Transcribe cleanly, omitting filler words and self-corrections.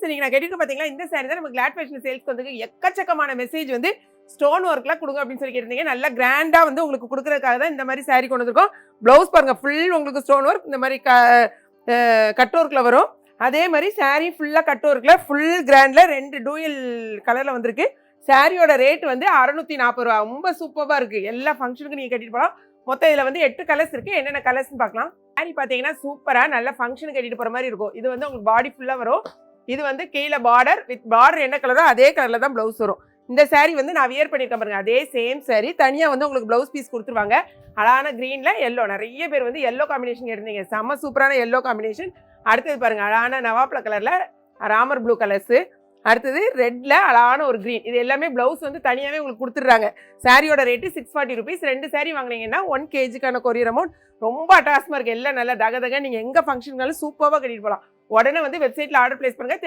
Friends நீங்க நான் கேட்டிருக்க பாத்தீங்களா இந்த saree தான் நம்ம கிளாட் ஃபேஷன் சேல்ஸ்க்கு வந்து எக்கச்சக்கமான மெசேஜ் வந்து ஸ்டோன் ஒர்க்லாம் கொடுங்க அப்படின்னு சொல்லி கேட்டிருந்தீங்க. நல்லா கிராண்டா வந்து உங்களுக்கு கொடுக்கறதுக்காக தான் இந்த மாதிரி saree கொண்டு வந்திருக்கோம். ப்ளவுஸ் பாருங்க ஃபுல் உங்களுக்கு ஸ்டோன் ஒர்க் இந்த மாதிரி கட் ஒர்க்ல வரும். அதே மாதிரி saree ஃபுல்லா கட் ஒர்க்ல ஃபுல் கிராண்ட்ல 2 டூயல் கலர்ல வந்திருக்கு. சாரியோட ரேட் வந்து 640 ரூபா. ரொம்ப சூப்பரா இருக்கு. எல்லா ஃபங்க்ஷனுக்கு நீங்க கட்டிட்டு போகலாம். மொத்தம் இதுல வந்து 8 கலர்ஸ் இருக்கு. என்னென்ன கலர்ஸ்னு பார்க்கலாம். சாரி பாத்தீங்கன்னா சூப்பரா நல்ல ஃபங்க்ஷனுக்கு கட்டிட்டு போற மாதிரி இருக்கும். இது வந்து உங்களுக்கு பாடி ஃபுல்லா வரும். இது வந்து கீழே பார்டர் வித் பார்டர் என்ன கலரோ அதே கலர்ல தான் பிளவுஸ் வரும். இந்த saree வந்து நான் வியர் பண்ணிருக்கேன் பாருங்க. அதே சேம் saree தனியா வந்து உங்களுக்கு பிளவுஸ் பீஸ் கொடுத்துருவாங்க. அழகான கிரீன்ல எல்லோ. நிறைய பேர் வந்து எல்லோ காம்பினேஷன் எடுத்தீங்க. செம்ம சூப்பரான எல்லோ காம்பினேஷன். அடுத்தது பாருங்க அழகான நவாப்ல கலர்ல ராமர் ப்ளூ கலர்ஸ். அடுத்தது ரெட்ல அழகான ஒரு கிரீன். இது எல்லாமே பிளவுஸ் வந்து தனியாவே உங்களுக்கு கொடுத்துட்றாங்க. சாரியோட ரேட்டு 640 ருபீஸ். 2 saree வாங்கினீங்கன்னா 1 kgக்கான கொரியர் அமௌண்ட். ரொம்ப அட்டாசமா இருக்கு. எல்லாம் நல்லா தக நீங்க எங்க ஃபங்க்ஷனுக்காலும் சூப்பராக கட்டிட்டு போகலாம். உடனே வந்து வெப்சைட்ல ஆர்டர் பிளேஸ் பண்ணுங்க.